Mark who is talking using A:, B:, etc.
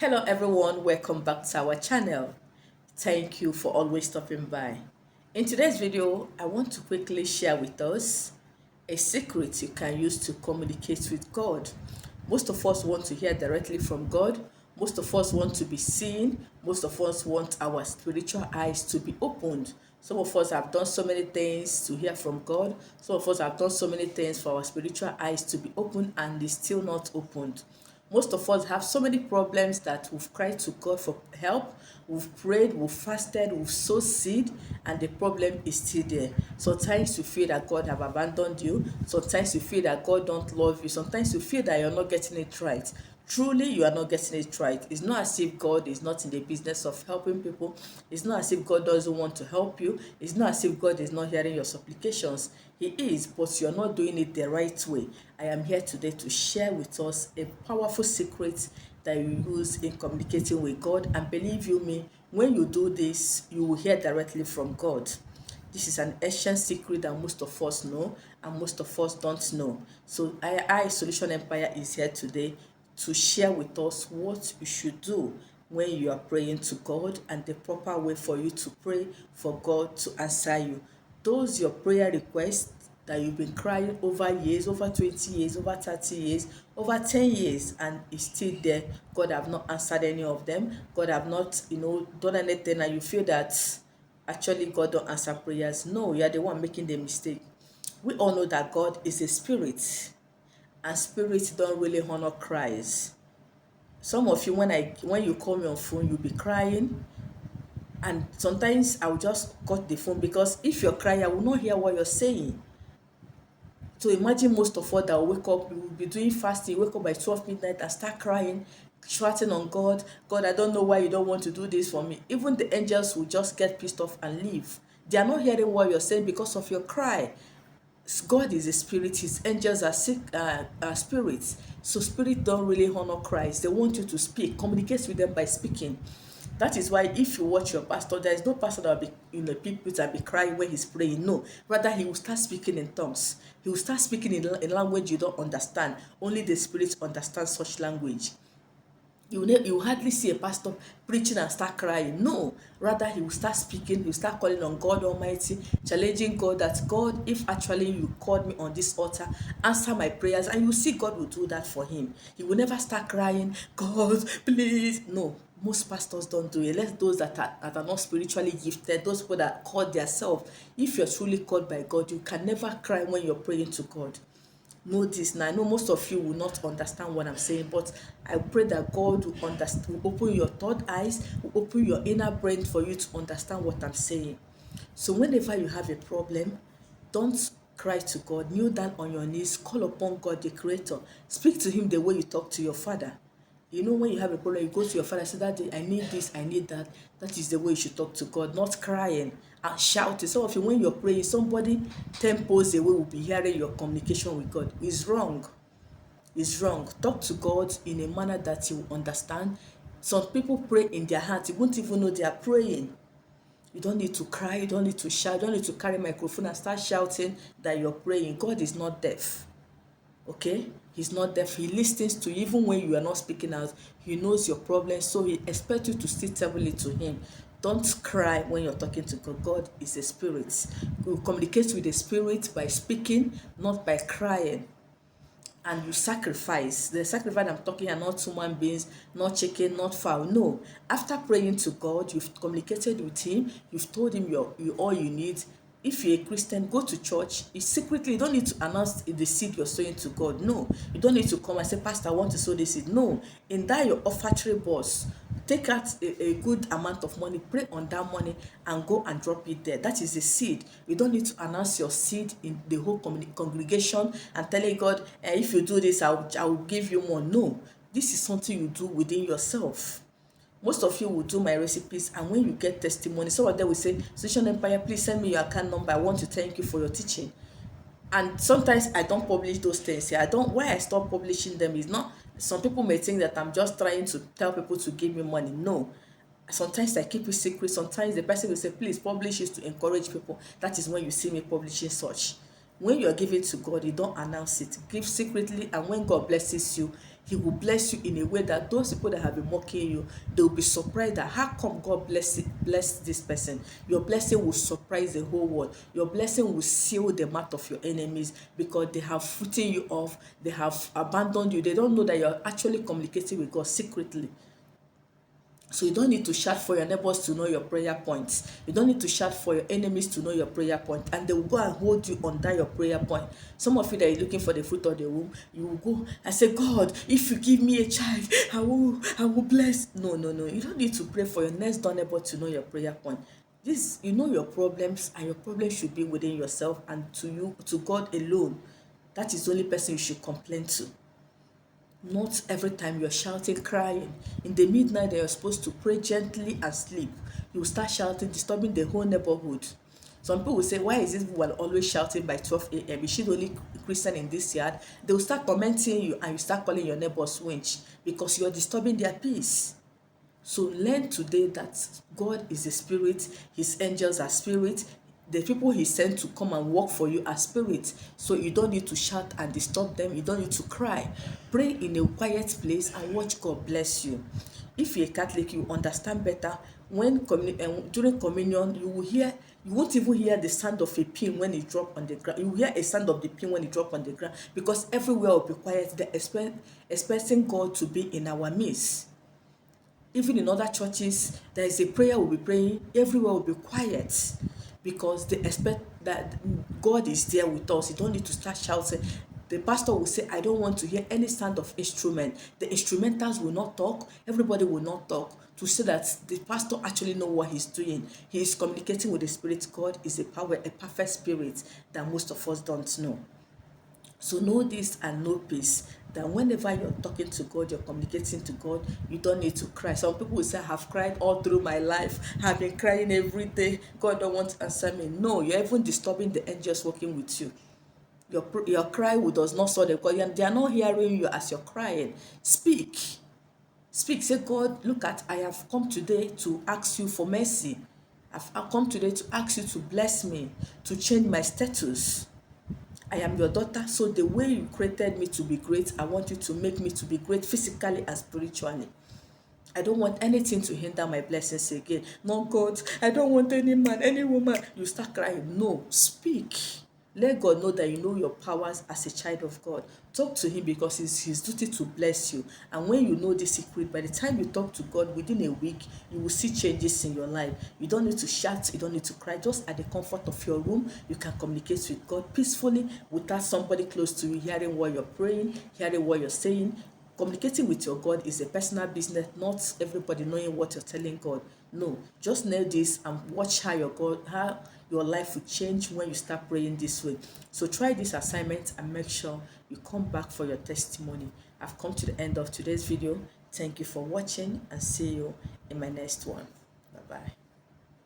A: Hello everyone, welcome back to our channel. Thank you for always stopping by. In today's video, I want to quickly share with us a secret you can use to communicate with God. Most of us want to hear directly from God. Most of us want to be seen. Most of us want our spiritual eyes to be opened. Some of us have done so many things to hear from God. Some of us have done so many things for our spiritual eyes to be opened and it's still not opened. Most of us have so many problems that we've cried to God for help, we've prayed, we've fasted, we've sowed seed, and the problem is still there. Sometimes you feel that God have abandoned you. Sometimes you feel that God don't love you. Sometimes you feel that you're not getting it right. Truly, you are not getting it right. It's not as if God is not in the business of helping people. It's not as if God doesn't want to help you. It's not as if God is not hearing your supplications. He is, but you're not doing it the right way. I am here today to share with us a powerful secret that you use in communicating with God. And believe you me, when you do this, you will hear directly from God. This is an ancient secret that most of us know and most of us don't know. So I Solution Empire is here today to share with us what you should do when you are praying to God and the proper way for you to pray for God to answer you. Those your prayer requests that you've been crying over years, over 20 years, over 30 years, over 10 years, and it's still there. God have not answered any of them. God have not, done anything, and you feel that actually God don't answer prayers. No, you are the one making the mistake. We all know that God is a spirit, and spirits don't really honor cries. Some of you, when you call me on phone, you'll be crying, and sometimes I will just cut the phone because if you're crying, I will not hear what you're saying. So imagine most of us that will wake up, we will be doing fasting, wake up by 12 midnight and start crying, shouting on God. God, I don't know why you don't want to do this for me. Even the angels will just get pissed off and leave. They are not hearing what you're saying because of your cry. God is a spirit, his angels are spirits. So spirits don't really honor Christ. They want you to speak, communicate with them by speaking. That is why if you watch your pastor, there is no pastor that will be in the pulpit and be crying when he's praying. No, rather he will start speaking in tongues. He will start speaking in a language you don't understand. Only the spirit understands such language. You hardly see a pastor preaching and start crying. No, rather he will start speaking, he will start calling on God Almighty, challenging God that God, if actually you called me on this altar, answer my prayers, and you see God will do that for him. He will never start crying, God, please. No, most pastors don't do it. Let those that are not spiritually gifted, those people that call themselves. If you're truly called by God, you can never cry when you're praying to God. Know this now. I know most of you will not understand what I'm saying, but I pray that God will understand, will open your third eyes, will open your inner brain for you to understand what I'm saying. So whenever you have a problem, don't cry to God. Kneel down on your knees, call upon God, the Creator. Speak to Him the way you talk to your Father. You know, when you have a problem, you go to your father and say, Daddy, I need this, I need that. That is the way you should talk to God, not crying and shouting. Some of you, when you're praying, somebody 10 posts away will be hearing your communication with God. It's wrong. It's wrong. Talk to God in a manner that you understand. Some people pray in their heart. You won't even know they are praying. You don't need to cry. You don't need to shout. You don't need to carry a microphone and start shouting that you're praying. God is not deaf. Okay, he's not deaf. He listens to you even when you are not speaking out. He knows your problems, so he expects you to still tell it to him. Don't cry when you're talking to God. God is a spirit. You communicate with the spirit by speaking, not by crying. And you sacrifice. The sacrifice I'm talking are not human beings, not chicken, not fowl. No. After praying to God, you've communicated with him, you've told him all you need. If you're a Christian, go to church. You secretly, you don't need to announce the seed you're sowing to God. No. You don't need to come and say, Pastor, I want to sow this seed. No. In that your offertory box, take out a good amount of money, pray on that money, and go and drop it there. That is a seed. You don't need to announce your seed in the whole congregation and telling God, if you do this, I will give you more. No. This is something you do within yourself. Most of you will do my recipes, and when you get testimony, some of them will say, Solution Empire, please send me your account number. I want to thank you for your teaching. And sometimes I don't publish those things. I don't. Why I stop publishing them is not. Some people may think that I'm just trying to tell people to give me money. No. Sometimes I keep it secret. Sometimes the person will say, please publish it to encourage people. That is when you see me publishing such. When you're giving to God, you don't announce it. Give secretly, and when God blesses you, He will bless you in a way that those people that have been mocking you, they will be surprised that how come God bless this person. Your blessing will surprise the whole world. Your blessing will seal the mouth of your enemies because they have written you off, they have abandoned you. They don't know that you're actually communicating with God secretly. So you don't need to shout for your neighbors to know your prayer points. You don't need to shout for your enemies to know your prayer point. And they will go and hold you under your prayer point. Some of you that are looking for the fruit of the womb, you will go and say, God, if you give me a child, I will bless. No, no, no. You don't need to pray for your next door neighbor to know your prayer point. This, you know your problems, and your problems should be within yourself and to you, to God alone. That is the only person you should complain to. Not every time you're shouting, crying. In the midnight that you're supposed to pray gently and sleep, you will start shouting, disturbing the whole neighborhood. Some people will say, why is this one always shouting by 12 a.m.? Is she the only Christian in this yard? They will start tormenting you and you start calling your neighbors winch because you're disturbing their peace. So learn today that God is a spirit, his angels are spirit, the people he sent to come and work for you are spirit. So you don't need to shout and disturb them, you don't need to cry. Pray in a quiet place and watch God bless you. If you're a Catholic, you understand better. When during communion, you won't even hear the sound of a pin when it drop on the ground. You will hear a sound of the pin when it drop on the ground because everywhere will be quiet. They're expecting God to be in our midst. Even in other churches, there is a prayer we'll be praying, everywhere will be quiet because they expect that God is there with us. You don't need to start shouting. The pastor will say, I don't want to hear any sound of instrument. The instrumentals will not talk, everybody will not talk, to say that the pastor actually know what he's doing. He is communicating with the Spirit. God is a perfect spirit that most of us don't know. So know this and know peace, that whenever you're talking to God, you're communicating to God, you don't need to cry. Some people will say, I have cried all through my life, I've been crying every day, God don't want to answer me. No, you're even disturbing the angels working with you. Your cry does not solve them because they are not hearing you as you're crying. Speak. Say, God, look at, I have come today to ask you for mercy. I've come today to ask you to bless me, to change my status. I am your daughter, so the way you created me to be great, I want you to make me to be great physically and spiritually. I don't want anything to hinder my blessings again. No, God, I don't want any man, any woman. You start crying. No, speak. Let God know that you know your powers as a child of God. Talk to him because it's his duty to bless you. And when you know the secret, by the time you talk to God within a week, you will see changes in your life. You don't need to shout, you don't need to cry. Just at the comfort of your room, you can communicate with God peacefully without somebody close to you hearing what you're praying, hearing what you're saying. Communicating with your God is a personal business, not everybody knowing what you're telling God. No, just know this and watch how your life will change when you start praying this way. So try this assignment and make sure you come back for your testimony. I've come to the end of today's video. Thank you for watching and see you in my next one. Bye-bye.